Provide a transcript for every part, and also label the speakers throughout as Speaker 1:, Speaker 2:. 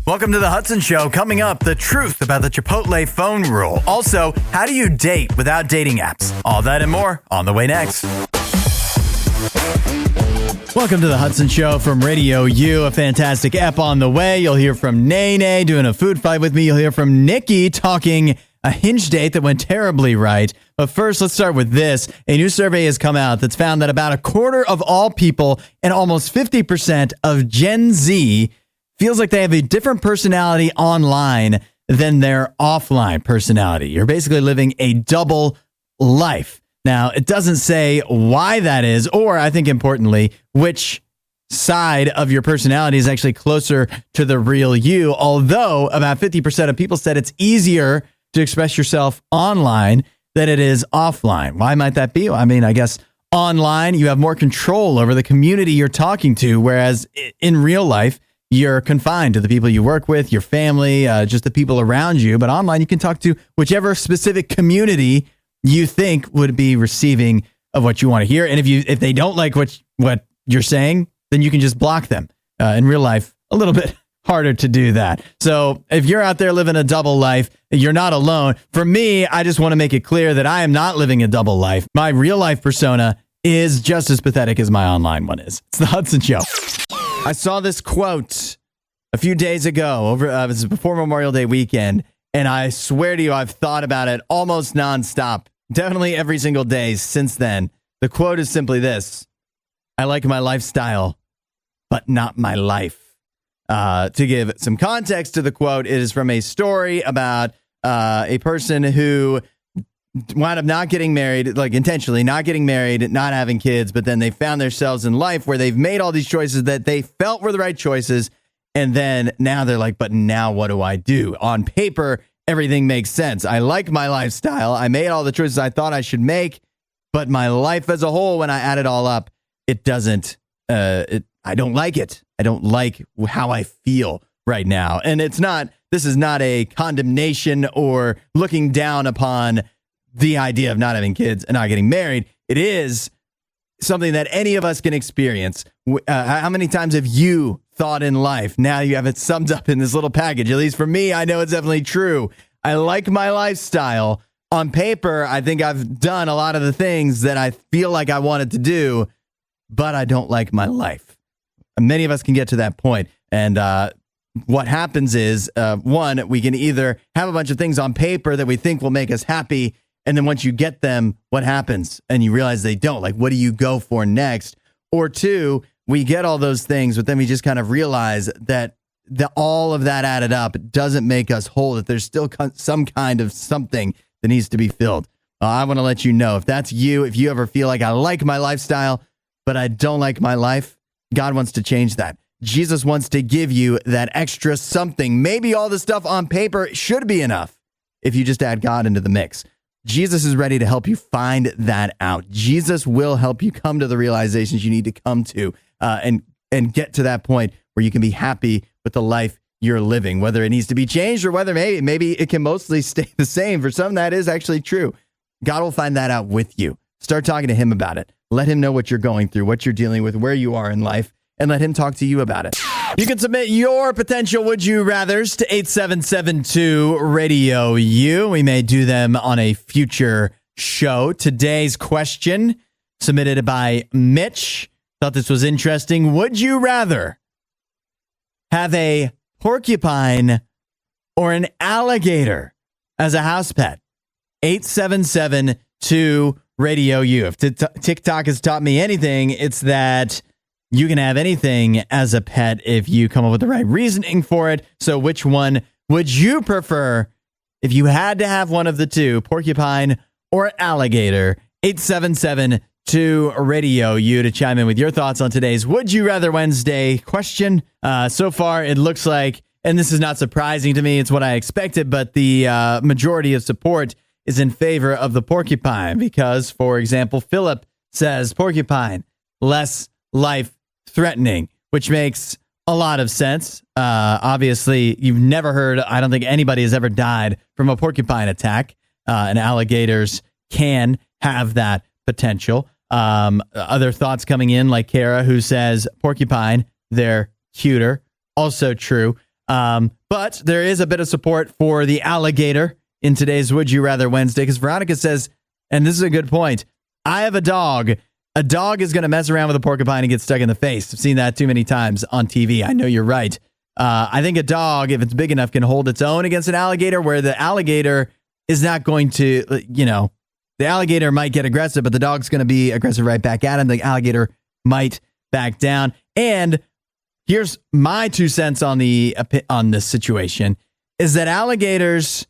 Speaker 1: Welcome to the Hudson Show. Coming up, the truth about the Chipotle phone rule. Also, how do you date without dating apps? All that and more on the way next. Welcome to the Hudson Show from RadioU, a fantastic ep on the way. You'll hear from NayNay doing a food fight with me. You'll hear from Nikki talking a Hinge date that went terribly right. But first, let's start with this. A new survey has come out that's found that about a quarter of all people and almost 50% of Gen Z feels like they have a different personality online than their offline personality. You're basically living a double life. Now, it doesn't say why that is, or I think importantly, which side of your personality is actually closer to the real you, although about 50% of people said it's easier to express yourself online than it is offline. Why might that be? I mean, I guess online, you have more control over the community you're talking to, whereas in real life, you're confined to the people you work with, your family, just the people around you. But online, you can talk to whichever specific community you think would be receiving of what you want to hear. And if they don't like what you're saying, then you can just block them. In real life, a little bit harder to do that. So if you're out there living a double life, you're not alone. For me, I just want to make it clear that I am not living a double life. My real life persona is just as pathetic as my online one is. It's the Hudson Show. I saw this quote a few days ago, it was before Memorial Day weekend, and I swear to you, I've thought about it almost nonstop, definitely every single day since then. The quote is simply this: I like my lifestyle, but not my life. To give some context to the quote, it is from a story about a person who wound up not getting married, like intentionally not getting married, not having kids, but then they found themselves in life where they've made all these choices that they felt were the right choices. And then now they're like, but now what do I do? On paper, everything makes sense. I like my lifestyle. I made all the choices I thought I should make, but my life as a whole, when I add it all up, it doesn't, I don't like it. I don't like how I feel right now. And this is not a condemnation or looking down upon the idea of not having kids and not getting married. It is something that any of us can experience. How many times have you thought in life, now you have it summed up in this little package? At least for me, I know it's definitely true. I like my lifestyle. On paper, I think I've done a lot of the things that I feel like I wanted to do, but I don't like my life. And many of us can get to that point. And what happens is, one, we can either have a bunch of things on paper that we think will make us happy, and then once you get them, what happens? And you realize they don't. Like, what do you go for next? Or two, we get all those things, but then we just kind of realize that all of that added up doesn't make us whole, that there's still some kind of something that needs to be filled. I want to let you know, if that's you, if you ever feel like I like my lifestyle, but I don't like my life, God wants to change that. Jesus wants to give you that extra something. Maybe all the stuff on paper should be enough if you just add God into the mix. Jesus is ready to help you find that out. Jesus will help you come to the realizations you need to come to and get to that point where you can be happy with the life you're living, whether it needs to be changed or whether maybe it can mostly stay the same. For some, that is actually true. God will find that out with you. Start talking to him about it. Let him know what you're going through, what you're dealing with, where you are in life, and let him talk to you about it. You can submit your potential Would You Rathers to 8772 RadioU. We may do them on a future show. Today's question, submitted by Mitch. Thought this was interesting. Would you rather have a porcupine or an alligator as a house pet? 8772 RadioU. If TikTok has taught me anything, it's that you can have anything as a pet if you come up with the right reasoning for it. So which one would you prefer if you had to have one of the two, porcupine or alligator? 8772 RadioU to chime in with your thoughts on today's Would You Rather Wednesday question. So far, it looks like, and this is not surprising to me, it's what I expected, but the majority of support is in favor of the porcupine because, for example, Philip says porcupine, less life-threatening, which makes a lot of sense. Obviously, you've never heard, I don't think anybody has ever died from a porcupine attack, and alligators can have that potential. Other thoughts coming in, like Kara, who says porcupine, they're cuter. Also true. But there is a bit of support for the alligator in today's Would You Rather Wednesday, because Veronica says, and this is a good point, I have a dog. A dog is going to mess around with a porcupine and get stuck in the face. I've seen that too many times on TV. I know you're right. I think a dog, if it's big enough, can hold its own against an alligator, where the alligator is not going to, the alligator might get aggressive, but the dog's going to be aggressive right back at him. The alligator might back down. And here's my 2 cents on this situation, is that alligators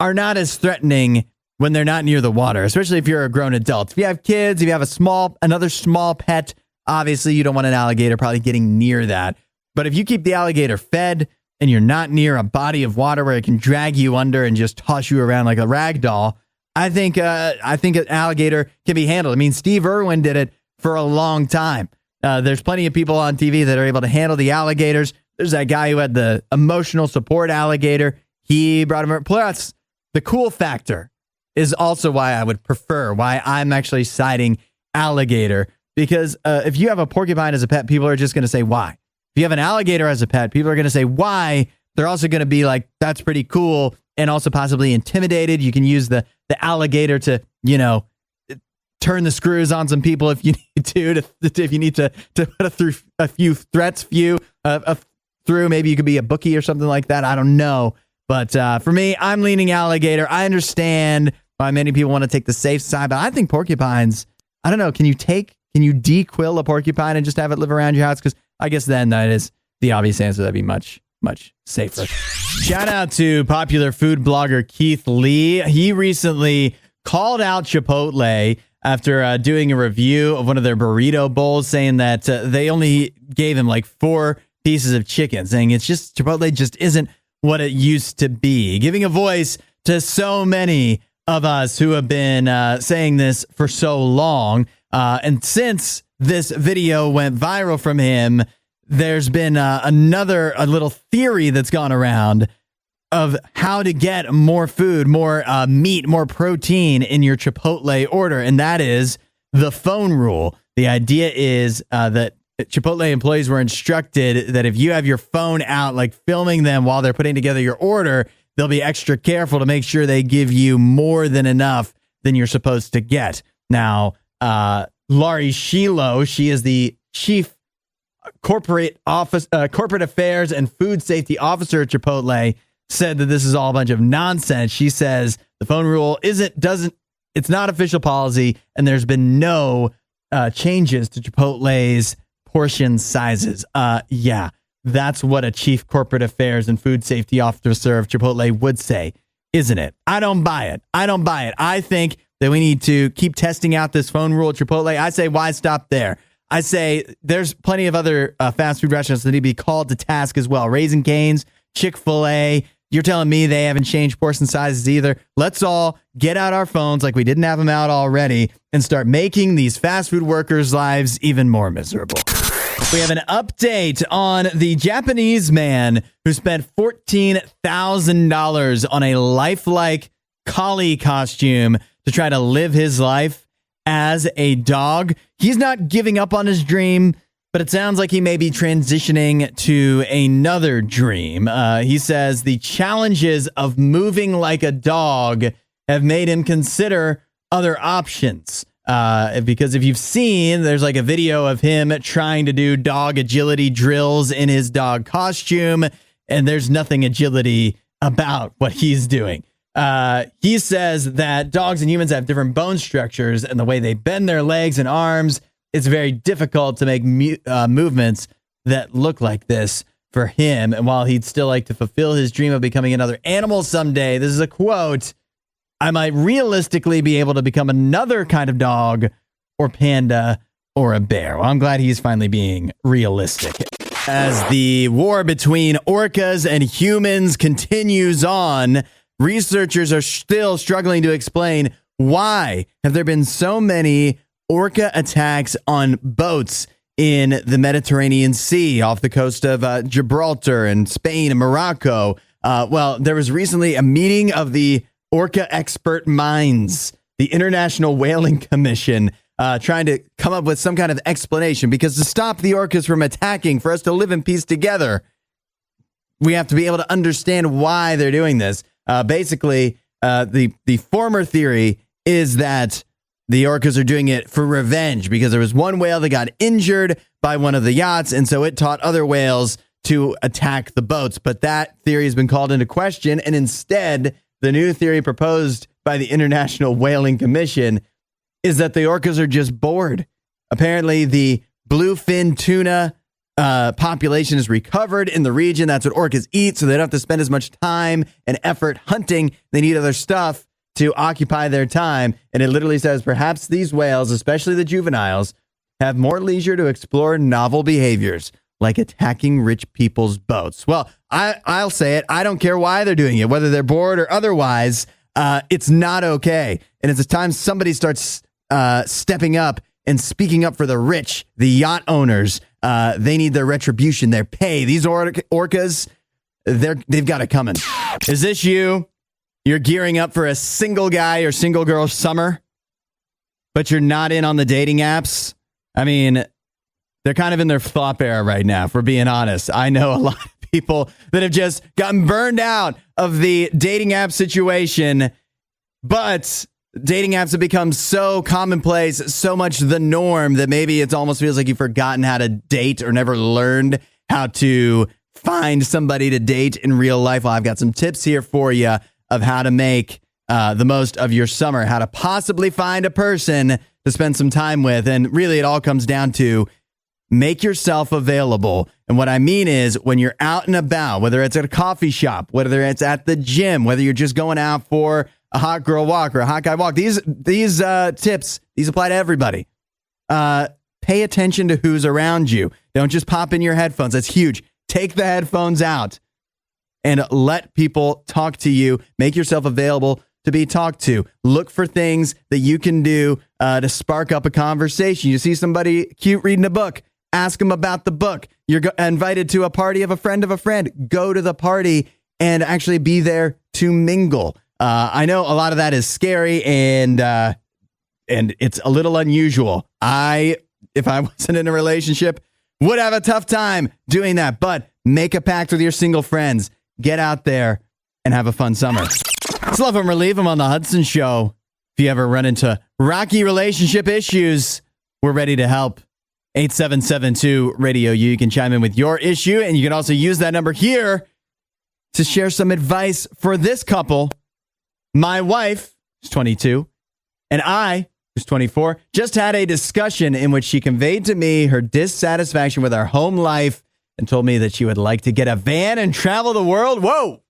Speaker 1: are not as threatening when they're not near the water, especially if you're a grown adult. If you have kids, if you have another small pet, obviously you don't want an alligator probably getting near that. But if you keep the alligator fed and you're not near a body of water where it can drag you under and just toss you around like a rag doll, I think an alligator can be handled. I mean, Steve Irwin did it for a long time. There's plenty of people on TV that are able to handle the alligators. There's that guy who had the emotional support alligator. He brought him. Plus, the cool factor is also why I'm actually citing alligator. Because if you have a porcupine as a pet, people are just going to say why. If you have an alligator as a pet, people are going to say why. They're also going to be like, that's pretty cool, and also possibly intimidated. You can use the alligator to, turn the screws on some people if you need to if you need to put a few threats through. Maybe you could be a bookie or something like that. I don't know. But for me, I'm leaning alligator. I understand why many people want to take the safe side, but I think porcupines, I don't know. Can you dequill a porcupine and just have it live around your house? Because I guess then that is the obvious answer. That'd be much, much safer. Shout out to popular food blogger Keith Lee. He recently called out Chipotle after doing a review of one of their burrito bowls, saying that they only gave him like 4 pieces of chicken, saying Chipotle just isn't what it used to be, giving a voice to so many of us who have been saying this for so long. And since this video went viral from him, there's been a little theory that's gone around of how to get more food, more meat, more protein in your Chipotle order. And that is the phone rule. The idea is that Chipotle employees were instructed that if you have your phone out, like filming them while they're putting together your order, they'll be extra careful to make sure they give you more than enough than you're supposed to get. Now, Laurie Shiloh, she is the chief corporate affairs and food safety officer at Chipotle, said that this is all a bunch of nonsense. She says the phone rule it's not official policy, and there's been no changes to Chipotle's portion sizes. Yeah, that's what a chief corporate affairs and food safety officer of Chipotle would say, isn't it? I don't buy it. I think that we need to keep testing out this phone rule at Chipotle. I say, why stop there? I say there's plenty of other fast food restaurants that need to be called to task as well. Raising Cane's, Chick-fil-A. You're telling me they haven't changed portion sizes either. Let's all get out our phones like we didn't have them out already and start making these fast food workers' lives even more miserable. We have an update on the Japanese man who spent $14,000 on a lifelike collie costume to try to live his life as a dog. He's not giving up on his dream, but it sounds like he may be transitioning to another dream. He says the challenges of moving like a dog have made him consider other options. Because if you've seen, there's like a video of him trying to do dog agility drills in his dog costume, and there's nothing agility about what he's doing. He says that dogs and humans have different bone structures, and the way they bend their legs and arms, it's very difficult to make movements that look like this for him. And while he'd still like to fulfill his dream of becoming another animal someday, this is a quote, I might realistically be able to become another kind of dog or panda or a bear. Well, I'm glad he's finally being realistic. As the war between orcas and humans continues on, researchers are still struggling to explain why have there been so many orca attacks on boats in the Mediterranean Sea off the coast of Gibraltar and Spain and Morocco. Well, there was recently a meeting of the orca expert minds, the International Whaling Commission, trying to come up with some kind of explanation, because to stop the orcas from attacking, for us to live in peace together, we have to be able to understand why they're doing this. Basically, the former theory is that the orcas are doing it for revenge because there was one whale that got injured by one of the yachts, and so it taught other whales to attack the boats. But that theory has been called into question, and instead, the new theory proposed by the International Whaling Commission is that the orcas are just bored. Apparently, the bluefin tuna population is recovered in the region. That's what orcas eat, so they don't have to spend as much time and effort hunting. They need other stuff to occupy their time. And it literally says, perhaps these whales, especially the juveniles, have more leisure to explore novel behaviors, like attacking rich people's boats. Well, I'll say it. I don't care why they're doing it, whether they're bored or otherwise. It's not okay. And it's time somebody starts stepping up and speaking up for the rich, the yacht owners. They need their retribution, their pay. These orcas, they've got it coming. Is this you? You're gearing up for a single guy or single girl summer, but you're not in on the dating apps? I mean, they're kind of in their flop era right now, if we're being honest. I know a lot of people that have just gotten burned out of the dating app situation, but dating apps have become so commonplace, so much the norm, that maybe it almost feels like you've forgotten how to date or never learned how to find somebody to date in real life. Well, I've got some tips here for you of how to make the most of your summer, how to possibly find a person to spend some time with. And really, it all comes down to make yourself available. And what I mean is, when you're out and about, whether it's at a coffee shop, whether it's at the gym, whether you're just going out for a hot girl walk or a hot guy walk, these tips, these apply to everybody. Pay attention to who's around you. Don't just pop in your headphones. That's huge. Take the headphones out and let people talk to you. Make yourself available to be talked to. Look for things that you can do to spark up a conversation. You see somebody cute reading a book, ask them about the book. You're invited to a party of a friend. Go to the party and actually be there to mingle. I know a lot of that is scary and it's a little unusual. If I wasn't in a relationship, would have a tough time doing that. But make a pact with your single friends. Get out there and have a fun summer. It's Love 'em or Leave 'em on the Hudson Show. If you ever run into rocky relationship issues, we're ready to help. 8772 RadioU. You can chime in with your issue, and you can also use that number here to share some advice for this couple. My wife, who's 22, and I, who's 24, just had a discussion in which she conveyed to me her dissatisfaction with our home life and told me that she would like to get a van and travel the world. Whoa!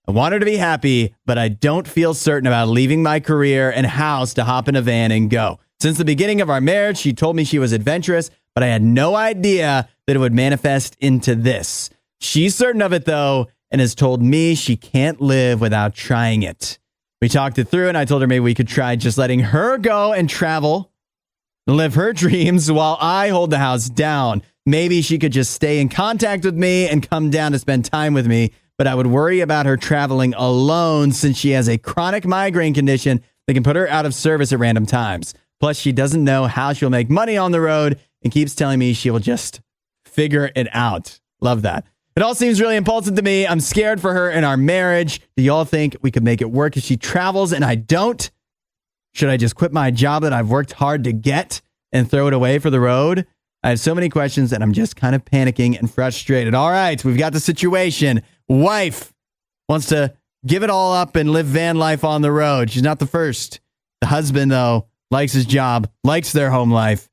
Speaker 1: I want her to be happy, but I don't feel certain about leaving my career and house to hop in a van and go. Since the beginning of our marriage, she told me she was adventurous, but I had no idea that it would manifest into this. She's certain of it, though, and has told me she can't live without trying it. We talked it through, and I told her maybe we could try just letting her go and travel, live her dreams while I hold the house down. Maybe she could just stay in contact with me and come down to spend time with me, but I would worry about her traveling alone since she has a chronic migraine condition that can put her out of service at random times. Plus, she doesn't know how she'll make money on the road and keeps telling me she will just figure it out. Love that. It all seems really impulsive to me. I'm scared for her and our marriage. Do y'all think we could make it work if she travels and I don't? Should I just quit my job that I've worked hard to get and throw it away for the road? I have so many questions and I'm just kind of panicking and frustrated. All right, we've got the situation. Wife wants to give it all up and live van life on the road. She's not the first. The husband, though, likes his job, likes their home life,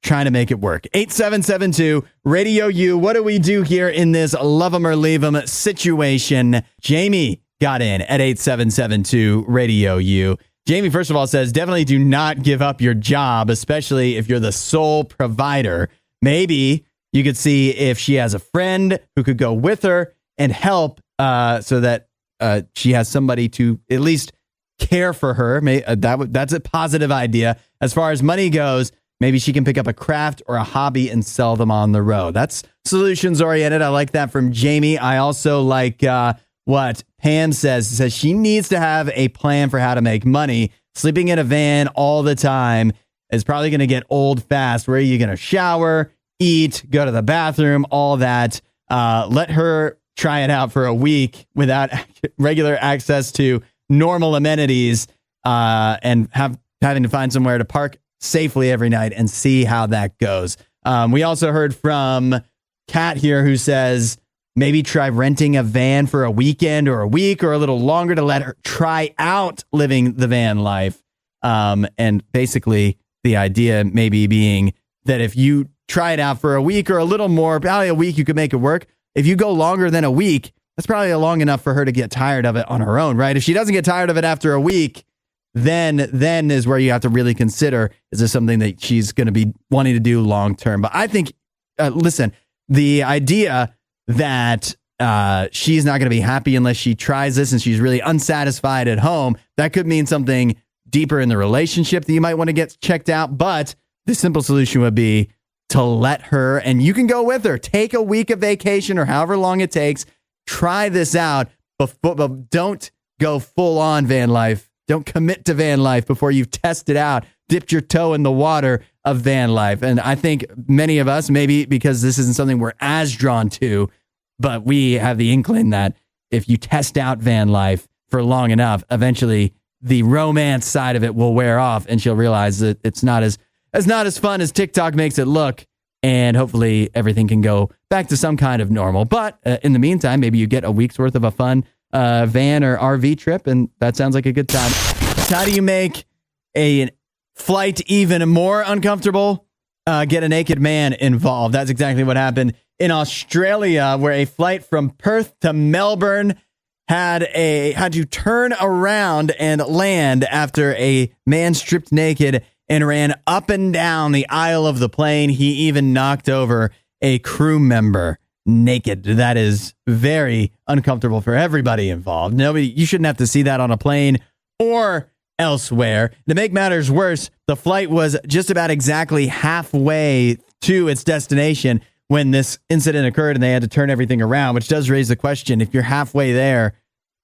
Speaker 1: trying to make it work. 8772 RadioU. What do we do here in this love 'em or leave 'em situation? Jamie got in at 8772 RadioU. Jamie, first of all, says, definitely do not give up your job, especially if you're the sole provider. Maybe you could see if she has a friend who could go with her and help so that she has somebody to at least care for her. That's a positive idea. As far as money goes, maybe she can pick up a craft or a hobby and sell them on the road. That's solutions oriented. I like that from Jamie. I also like what Pam says. It says she needs to have a plan for how to make money. Sleeping in a van all the time is probably going to get old fast. Where are you going to shower, eat, go to the bathroom, all that? Let her try it out for a week without regular access to normal amenities and having to find somewhere to park safely every night and see how that goes. We also heard from Kat here who says maybe try renting a van for a weekend or a week or a little longer to let her try out living the van life. And basically the idea maybe being that if you try it out for a week or a little more, probably a week, you could make it work. If you go longer than a week, that's probably long enough for her to get tired of it on her own, right? If she doesn't get tired of it after a week, then is where you have to really consider, is this something that she's going to be wanting to do long term? But I think, listen, the idea that she's not going to be happy unless she tries this and she's really unsatisfied at home, that could mean something deeper in the relationship that you might want to get checked out. But the simple solution would be to let her, and you can go with her, take a week of vacation or however long it takes, try this out, but don't go full on van life. Don't commit to van life before you've tested out, dipped your toe in the water of van life. And I think many of us, maybe because this isn't something we're as drawn to, but we have the inkling that if you test out van life for long enough, eventually the romance side of it will wear off and she'll realize that it's not as fun as TikTok makes it look. And hopefully everything can go back to some kind of normal. But in the meantime, maybe you get a week's worth of a fun van or RV trip, and that sounds like a good time. How do you make a flight even more uncomfortable? Get a naked man involved. That's exactly what happened in Australia, where a flight from Perth to Melbourne had to turn around and land after a man stripped naked and ran up and down the aisle of the plane. He even knocked over a crew member naked. That is very uncomfortable for everybody involved. You shouldn't have to see that on a plane or elsewhere. To make matters worse, the flight was just about exactly halfway to its destination when this incident occurred and they had to turn everything around, which does raise the question, if you're halfway there,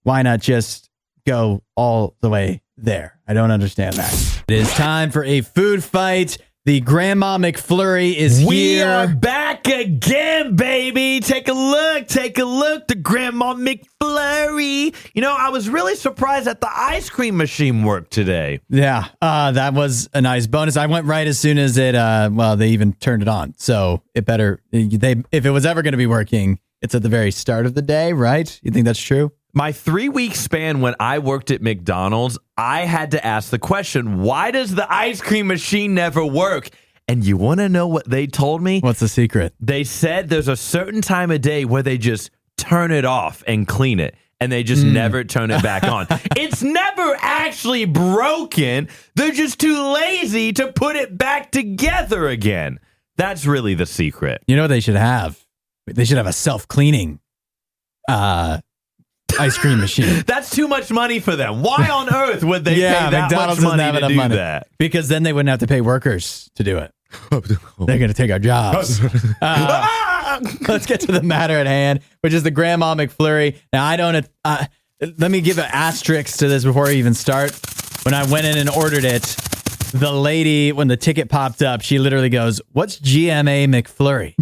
Speaker 1: why not just go all the way there? I don't understand that. It is time for a food fight. The Grandma McFlurry is here.
Speaker 2: We are back again, baby. Take a look. The Grandma McFlurry. You know, I was really surprised that the ice cream machine worked today.
Speaker 1: Yeah, that was a nice bonus. I went right as soon as it, they even turned it on. So it better, if it was ever going to be working, it's at the very start of the day, right? You think that's true?
Speaker 2: My 3-week span when I worked at McDonald's, I had to ask the question, why does the ice cream machine never work? And you want to know what they told me?
Speaker 1: What's the secret?
Speaker 2: They said there's a certain time of day where they just turn it off and clean it, and they just never turn it back on. It's never actually broken. They're just too lazy to put it back together again. That's really the secret.
Speaker 1: You know what they should have? They should have a self-cleaning ice cream machine.
Speaker 2: That's too much money for them. Why on earth would they pay that
Speaker 1: McDonald's
Speaker 2: much money
Speaker 1: have
Speaker 2: to
Speaker 1: enough
Speaker 2: do
Speaker 1: money.
Speaker 2: that?
Speaker 1: Because then they wouldn't have to pay workers to do it. They're going to take our jobs. Let's get to the matter at hand, which is the Grandma McFlurry. Now, let me give an asterisk to this before I even start. When I went in and ordered it, the lady, when the ticket popped up, she literally goes, "What's GMA McFlurry?"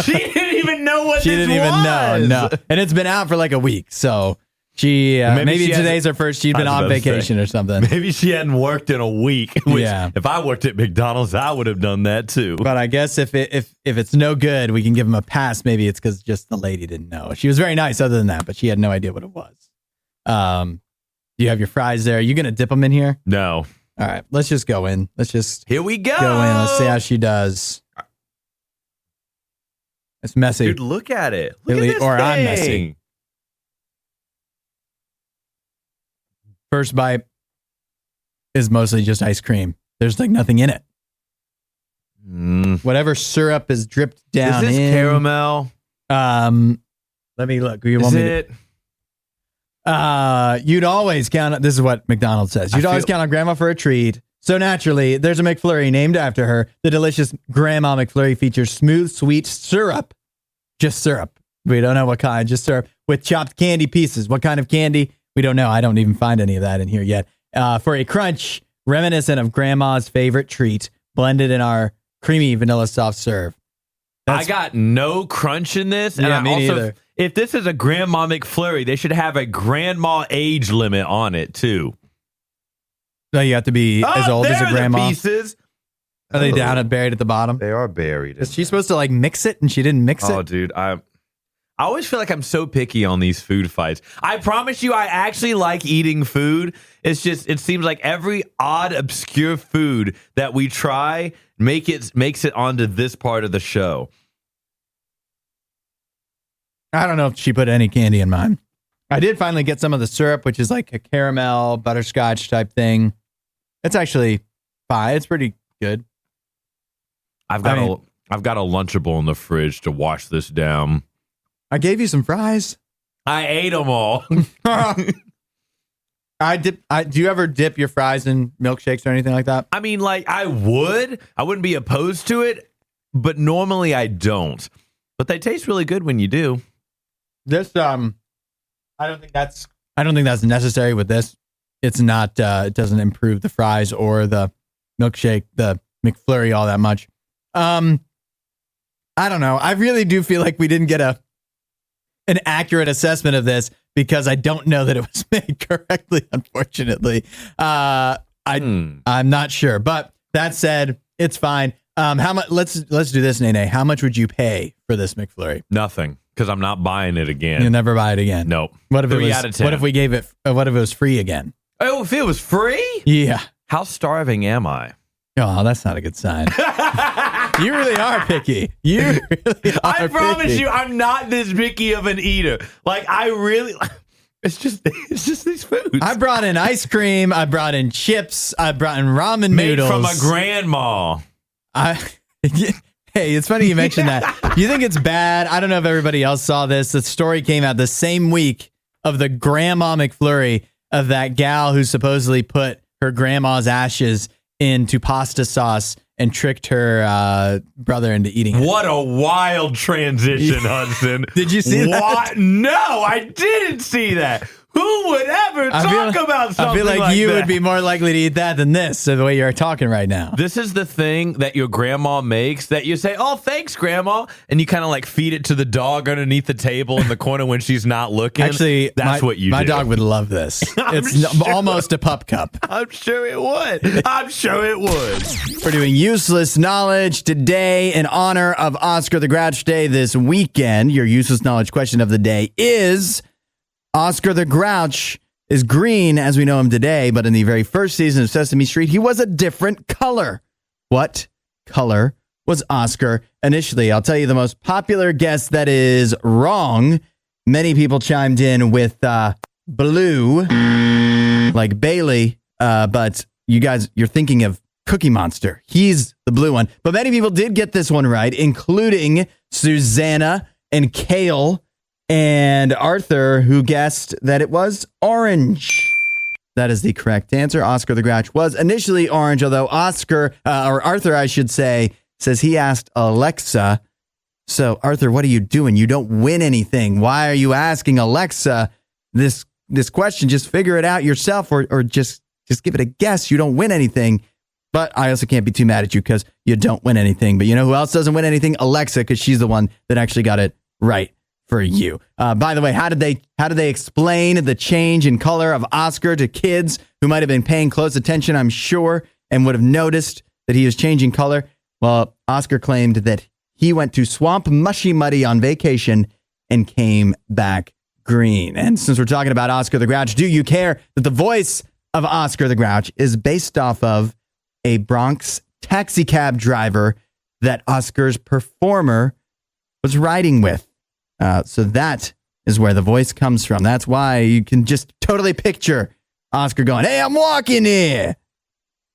Speaker 2: She didn't even know what
Speaker 1: she
Speaker 2: this
Speaker 1: didn't even
Speaker 2: was.
Speaker 1: know. No. And it's been out for like a week. So she maybe today's her first. She'd been on vacation or something.
Speaker 2: Maybe she hadn't worked in a week. Which,
Speaker 1: yeah.
Speaker 2: If I worked at McDonald's, I would have done that too.
Speaker 1: But I guess if it's no good, we can give him a pass. Maybe it's because just the lady didn't know. She was very nice other than that, but she had no idea what it was. You have your fries there. Are you going to dip them in here?
Speaker 2: No.
Speaker 1: All right. Let's just go in.
Speaker 2: Here we go.
Speaker 1: Go in. Let's see how she does. It's messy.
Speaker 2: Dude, look at it. Look at this
Speaker 1: or
Speaker 2: thing.
Speaker 1: I'm messy. First bite is mostly just ice cream. There's like nothing in it. Whatever syrup is dripped down
Speaker 2: in. Is this caramel?
Speaker 1: Let me look. You want me
Speaker 2: it?
Speaker 1: You'd always count on, this is what McDonald's says. You'd always count on Grandma for a treat. So naturally, there's a McFlurry named after her. The delicious Grandma McFlurry features smooth, sweet syrup. Just syrup. We don't know what kind, just syrup. With chopped candy pieces. What kind of candy? We don't know. I don't even find any of that in here yet. For a crunch reminiscent of Grandma's favorite treat, blended in our creamy vanilla soft serve.
Speaker 2: I got no crunch in this. And
Speaker 1: yeah, me neither.
Speaker 2: if this is a Grandma McFlurry, they should have a grandma age limit on it too.
Speaker 1: So you have to be as old as a grandma.
Speaker 2: The pieces.
Speaker 1: Are they down and buried at the bottom?
Speaker 2: They are buried.
Speaker 1: Is she supposed to like mix it and she didn't mix it?
Speaker 2: Oh, dude, I always feel like I'm so picky on these food fights. I promise you, I actually like eating food. It's just, it seems like every odd, obscure food that we try makes it onto this part of the show.
Speaker 1: I don't know if she put any candy in mine. I did finally get some of the syrup, which is like a caramel butterscotch type thing. It's actually fine. It's pretty good.
Speaker 2: I've got a Lunchable in the fridge to wash this down.
Speaker 1: I gave you some fries.
Speaker 2: I ate them all.
Speaker 1: Do you ever dip your fries in milkshakes or anything like that?
Speaker 2: I mean, like I wouldn't be opposed to it, but normally I don't. But they taste really good when you do.
Speaker 1: This, I don't think that's necessary with this. It's not, it doesn't improve the fries or the milkshake, the McFlurry all that much. I don't know. I really do feel like we didn't get an accurate assessment of this because I don't know that it was made correctly, unfortunately. I'm not sure, but that said, it's fine. How much? Let's do this, NayNay. How much would you pay for this McFlurry?
Speaker 2: Nothing, because I'm not buying it again.
Speaker 1: You'll never buy it again.
Speaker 2: Nope.
Speaker 1: What if
Speaker 2: 3 out of 10.
Speaker 1: What if we gave it? What if it was free again?
Speaker 2: Oh, if it was free?
Speaker 1: Yeah.
Speaker 2: How starving am I?
Speaker 1: Oh, that's not a good sign. You really are picky. You really are
Speaker 2: I promise
Speaker 1: picky.
Speaker 2: you, I'm not this picky of an eater. Like I really, it's just these foods.
Speaker 1: I brought in ice cream. I brought in chips. I brought in ramen
Speaker 2: made
Speaker 1: noodles
Speaker 2: from a grandma.
Speaker 1: Hey, it's funny you mentioned that. You think it's bad? I don't know if everybody else saw this. The story came out the same week of the Grandma McFlurry of that gal who supposedly put her grandma's ashes into pasta sauce and tricked her brother into eating it.
Speaker 2: What a wild transition, Hudson.
Speaker 1: Did you see that?
Speaker 2: No, I didn't see that. Who would ever talk about something like that?
Speaker 1: I feel like you would be more likely to eat that than this, so the way you're talking right now.
Speaker 2: This is the thing that your grandma makes that you say, oh, thanks, Grandma. And you kind of like feed it to the dog underneath the table in the corner when she's not looking.
Speaker 1: Actually,
Speaker 2: that's what you do.
Speaker 1: My dog would love this. It's almost a pup cup.
Speaker 2: I'm sure it would. I'm sure it would.
Speaker 1: We're doing useless knowledge today in honor of Oscar the Grouch Day this weekend. Your useless knowledge question of the day is... Oscar the Grouch is green as we know him today, but in the very first season of Sesame Street, he was a different color. What color was Oscar initially? I'll tell you the most popular guess that is wrong. Many people chimed in with blue, like Bailey, but you guys, you're thinking of Cookie Monster. He's the blue one. But many people did get this one right, including Susanna and Kale and Arthur, who guessed that it was orange. That is the correct answer. Oscar the Grouch was initially orange, although Arthur, I should say, says he asked Alexa. So, Arthur, what are you doing? You don't win anything. Why are you asking Alexa this question? Just figure it out yourself or just give it a guess. You don't win anything. But I also can't be too mad at you because you don't win anything. But you know who else doesn't win anything? Alexa, because she's the one that actually got it right for you. By the way, how did they explain the change in color of Oscar to kids who might have been paying close attention, I'm sure, and would have noticed that he was changing color? Well, Oscar claimed that he went to Swamp Mushy Muddy on vacation and came back green. And since we're talking about Oscar the Grouch, do you care that the voice of Oscar the Grouch is based off of a Bronx taxi cab driver that Oscar's performer was riding with? So that is where the voice comes from. That's why you can just totally picture Oscar going, hey, I'm walking here.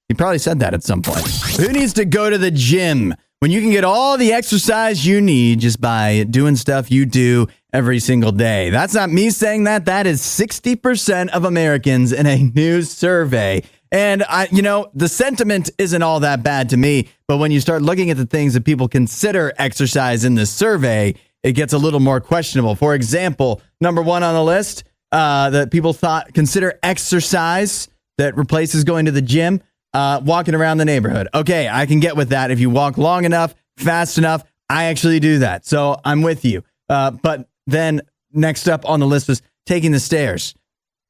Speaker 1: He probably said that at some point. Who needs to go to the gym when you can get all the exercise you need just by doing stuff you do every single day? That's not me saying that. That is 60% of Americans in a new survey. And the sentiment isn't all that bad to me. But when you start looking at the things that people consider exercise in this survey, it gets a little more questionable. For example, number one on the list that people consider exercise that replaces going to the gym, walking around the neighborhood. Okay, I can get with that. If you walk long enough, fast enough, I actually do that. So I'm with you. But then next up on the list was taking the stairs.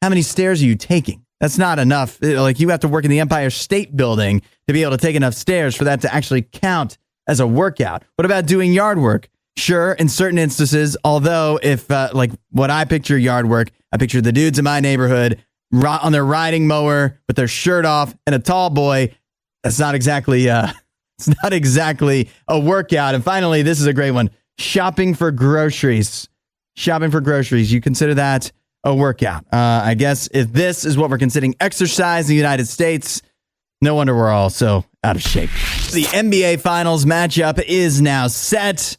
Speaker 1: How many stairs are you taking? That's not enough. Like, you have to work in the Empire State Building to be able to take enough stairs for that to actually count as a workout. What about doing yard work? Sure, in certain instances, although if like what I picture yard work, I picture the dudes in my neighborhood on their riding mower with their shirt off and a tall boy. That's not exactly it's not exactly a workout. And finally, this is a great one. Shopping for groceries. Shopping for groceries. You consider that a workout? I guess if this is what we're considering exercise in the United States, no wonder we're all so out of shape. The NBA Finals matchup is now set.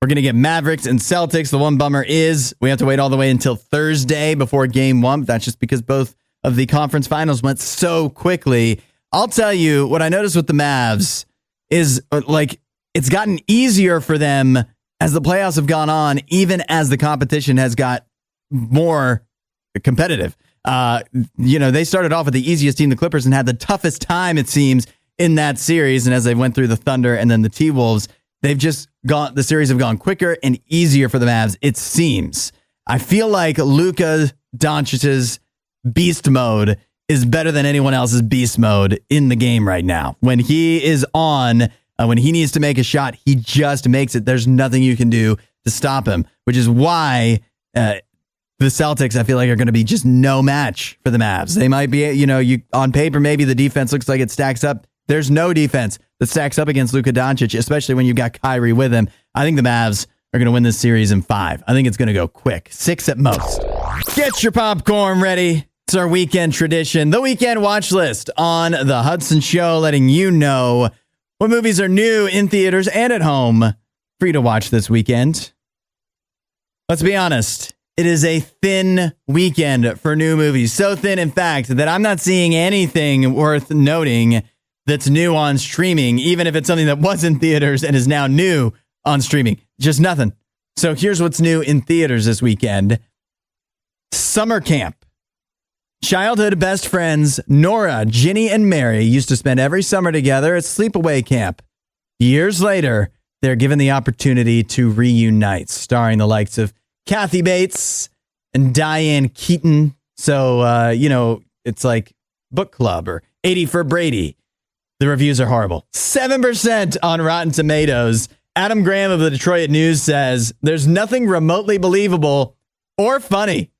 Speaker 1: We're going to get Mavericks and Celtics. The one bummer is we have to wait all the way until Thursday before game one. But that's just because both of the conference finals went so quickly. I'll tell you what I noticed with the Mavs is like it's gotten easier for them as the playoffs have gone on, even as the competition has got more competitive. They started off with the easiest team, the Clippers, and had the toughest time, it seems, in that series. And as they went through the Thunder and then the T-Wolves, the series have gone quicker and easier for the Mavs, it seems. I feel like Luka Doncic's beast mode is better than anyone else's beast mode in the game right now. When he is on, when he needs to make a shot, he just makes it. There's nothing you can do to stop him, which is why the Celtics, I feel like, are going to be just no match for the Mavs. They might be, on paper, maybe the defense looks like it stacks up. There's no defense that stacks up against Luka Doncic, especially when you've got Kyrie with him. I think the Mavs are going to win this series in 5. I think it's going to go quick. 6 at most. Get your popcorn ready. It's our weekend tradition, the weekend watch list on the Hudson Show, letting you know what movies are new in theaters and at home for you to watch this weekend. Let's be honest. It is a thin weekend for new movies. So thin, in fact, that I'm not seeing anything worth noting that's new on streaming, even if it's something that was in theaters and is now new on streaming. Just nothing. So here's what's new in theaters this weekend. Summer Camp. Childhood best friends Nora, Ginny, and Mary used to spend every summer together at sleepaway camp. Years later, they're given the opportunity to reunite, starring the likes of Kathy Bates and Diane Keaton. So, it's like book club or 80 for Brady. The reviews are horrible. 7% on Rotten Tomatoes. Adam Graham of the Detroit News says there's nothing remotely believable or funny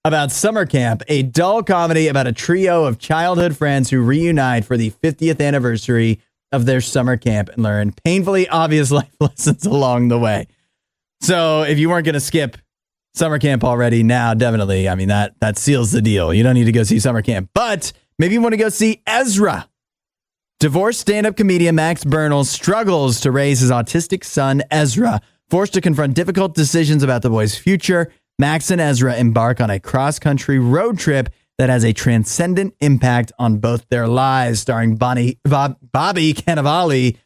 Speaker 1: about Summer Camp, a dull comedy about a trio of childhood friends who reunite for the 50th anniversary of their summer camp and learn painfully obvious life lessons along the way. So if you weren't going to skip Summer Camp already, now definitely, that seals the deal. You don't need to go see Summer Camp, but maybe you want to go see Ezra. Divorced stand-up comedian Max Bernal struggles to raise his autistic son, Ezra. Forced to confront difficult decisions about the boy's future, Max and Ezra embark on a cross-country road trip that has a transcendent impact on both their lives, starring Bobby Cannavale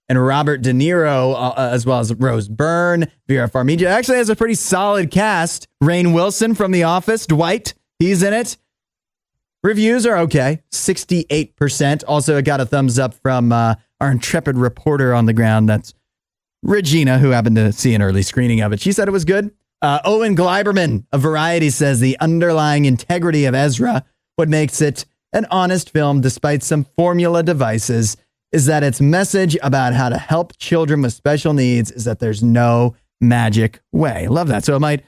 Speaker 1: and Robert De Niro, as well as Rose Byrne, Vera Farmiga. It actually has a pretty solid cast. Rainn Wilson from The Office, Dwight, he's in it. Reviews are okay, 68%. Also, it got a thumbs up from our intrepid reporter on the ground. That's Regina, who happened to see an early screening of it. She said it was good. Owen Gleiberman of Variety says the underlying integrity of Ezra, what makes it an honest film despite some formula devices, is that its message about how to help children with special needs is that there's no magic way. Love that. So it might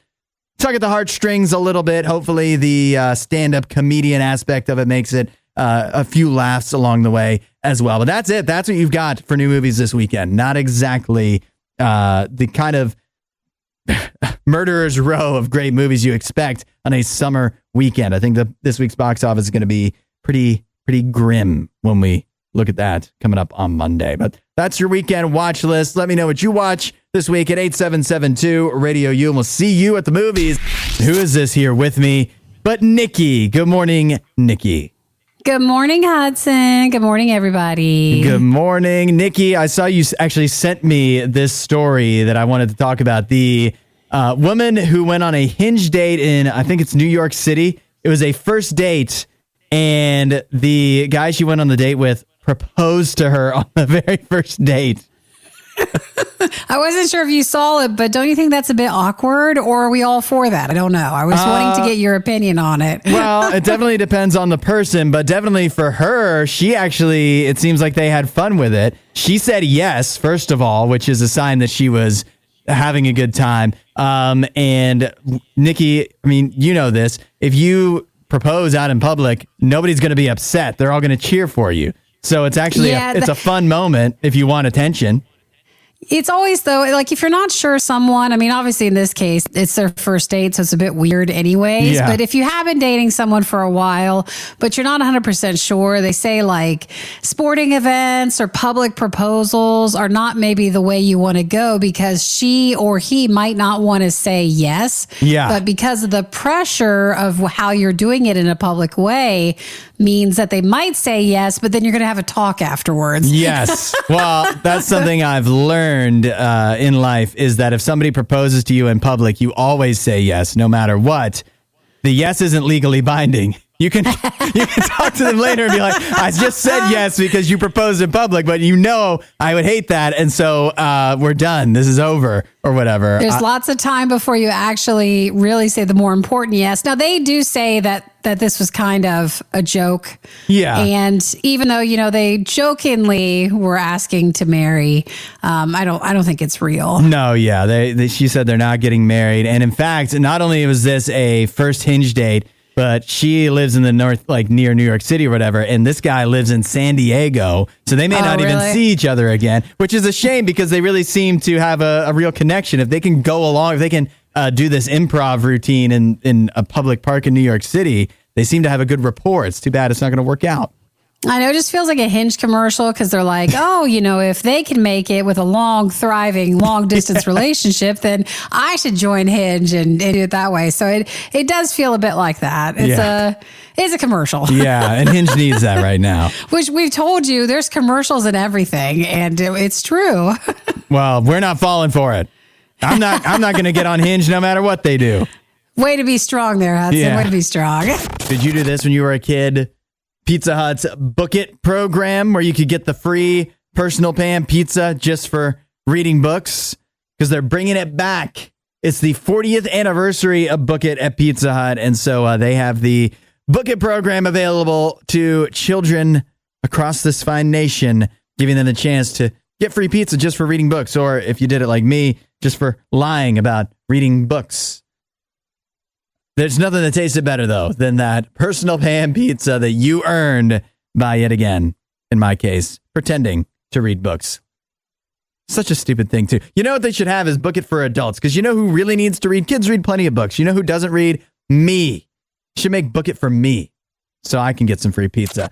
Speaker 1: tug at the heartstrings a little bit. Hopefully the stand-up comedian aspect of it makes it a few laughs along the way as well. But that's it. That's what you've got for new movies this weekend. Not exactly the kind of murderer's row of great movies you expect on a summer weekend. I think this week's box office is going to be pretty grim when we look at that coming up on Monday. But that's your weekend watch list. Let me know what you watch this week at 8772 RadioU, and we'll see you at the movies. Who is this here with me but Nikki? Good morning, Nikki.
Speaker 3: Good morning, Hudson. Good morning, everybody.
Speaker 1: Good morning, Nikki. I saw you actually sent me this story that I wanted to talk about. The woman who went on a Hinge date in, I think it's New York City. It was a first date, and the guy she went on the date with proposed to her on the very first date.
Speaker 3: I wasn't sure if you saw it, but don't you think that's a bit awkward, or are we all for that? I don't know. I was wanting to get your opinion on it.
Speaker 1: Well, it definitely depends on the person, but definitely for her, she actually, it seems like they had fun with it. She said yes, first of all, which is a sign that she was having a good time. And Nikki, I mean, you know this. If you propose out in public, nobody's going to be upset. They're all going to cheer for you. So it's actually it's a fun moment if you want attention.
Speaker 3: It's always, though, like if you're not sure someone, I mean, obviously in this case, it's their first date, so it's a bit weird anyways.
Speaker 1: Yeah.
Speaker 3: But if you have been dating someone for a while, but you're not 100% sure, they say like sporting events or public proposals are not maybe the way you want to go because she or he might not want to say yes.
Speaker 1: Yeah.
Speaker 3: But because of the pressure of how you're doing it in a public way means that they might say yes, but then you're going to have a talk afterwards.
Speaker 1: Yes. Well, that's something I've learned in life is that if somebody proposes to you in public, you always say yes, no matter what. The yes isn't legally binding. You can talk to them later and be like, I just said yes because you proposed in public, but you know I would hate that. And so we're done. This is over or whatever.
Speaker 3: There's lots of time before you actually really say the more important yes. Now, they do say that this was kind of a joke.
Speaker 1: Yeah.
Speaker 3: And even though, you know, they jokingly were asking to marry, I don't think it's real.
Speaker 1: No, yeah. She said they're not getting married. And in fact, not only was this a first Hinge date, but she lives in the north, like near New York City or whatever, and this guy lives in San Diego, so they may not even see each other again, which is a shame because they really seem to have a real connection. If they can go along, if they can do this improv routine in a public park in New York City, they seem to have a good rapport. It's too bad it's not going to work out.
Speaker 3: I know, it just feels like a Hinge commercial because they're like, oh, you know, if they can make it with a long, thriving, long-distance relationship, then I should join Hinge and do it that way. So it does feel a bit like that. It's a commercial.
Speaker 1: Yeah, and Hinge needs that right now.
Speaker 3: Which we've told you, there's commercials and everything, and it's true.
Speaker 1: Well, we're not falling for it. I'm not going to get on Hinge no matter what they do.
Speaker 3: Way to be strong there, Hudson.
Speaker 1: Yeah.
Speaker 3: Way to be strong.
Speaker 1: Did you do this when you were a kid? Pizza Hut's Book It program where you could get the free personal pan pizza just for reading books because they're bringing it back. It's the 40th anniversary of Book It at Pizza Hut. And so they have the Book It program available to children across this fine nation, giving them the chance to get free pizza just for reading books. Or if you did it like me, just for lying about reading books. There's nothing that tasted better, though, than that personal pan pizza that you earned by, yet again, in my case, pretending to read books. Such a stupid thing, too. You know what they should have is Book It for adults, because you know who really needs to read? Kids read plenty of books. You know who doesn't read? Me. Should make Book It for me so I can get some free pizza.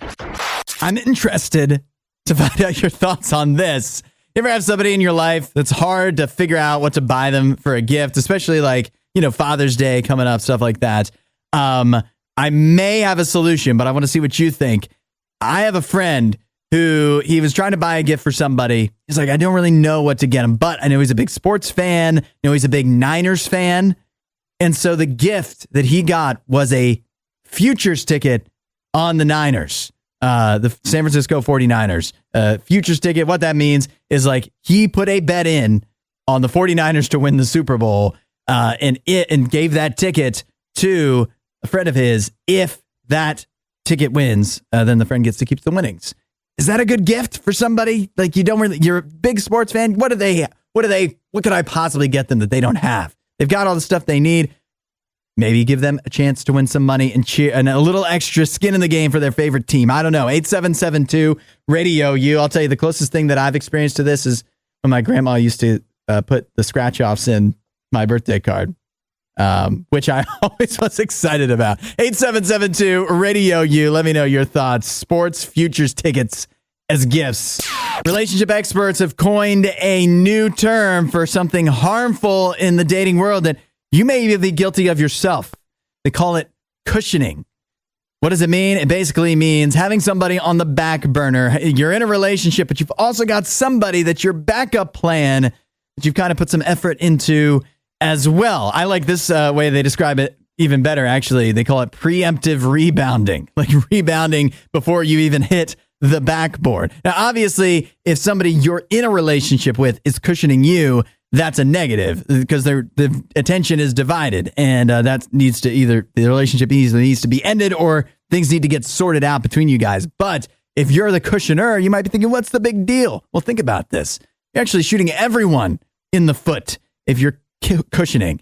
Speaker 1: I'm interested to find out your thoughts on this. You ever have somebody in your life that's hard to figure out what to buy them for a gift, especially like, you know, Father's Day coming up, stuff like that. I may have a solution, but I want to see what you think. I have a friend who he was trying to buy a gift for somebody. He's like, I don't really know what to get him, but I know he's a big sports fan. I know he's a big Niners fan. And so the gift that he got was a futures ticket on the Niners, the San Francisco 49ers. Futures ticket, what that means is like he put a bet in on the 49ers to win the Super Bowl. And gave that ticket to a friend of his. If that ticket wins, then the friend gets to keep the winnings. Is that a good gift for somebody? Like you're a big sports fan. What could I possibly get them that they don't have? They've got all the stuff they need. Maybe give them a chance to win some money and cheer and a little extra skin in the game for their favorite team. I don't know. 8772 RadioU. I'll tell you the closest thing that I've experienced to this is when my grandma used to put the scratch offs in my birthday card, which I always was excited about. 8772 RadioU. Let me know your thoughts. Sports futures tickets as gifts. Relationship experts have coined a new term for something harmful in the dating world that you may even be guilty of yourself. They call it cushioning. What does it mean? It basically means having somebody on the back burner. You're in a relationship, but you've also got somebody that's your backup plan that you've kind of put some effort into as well. I like this way they describe it even better, actually. They call it preemptive rebounding, like rebounding before you even hit the backboard. Now, obviously, if somebody you're in a relationship with is cushioning you, that's a negative because the attention is divided, and that needs to the relationship either needs to be ended or things need to get sorted out between you guys. But if you're the cushioner, you might be thinking, what's the big deal? Well, think about this. You're actually shooting everyone in the foot if you're cushioning,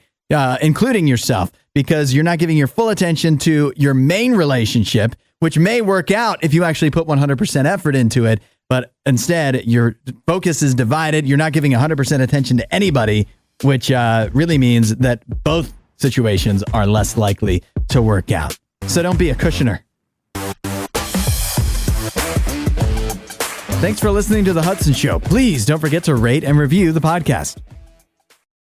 Speaker 1: including yourself, because you're not giving your full attention to your main relationship, which may work out if you actually put 100% effort into it. But instead, your focus is divided. You're not giving 100% attention to anybody, which really means that both situations are less likely to work out. So don't be a cushioner. Thanks for listening to The Hudson Show. Please don't forget to rate and review the podcast.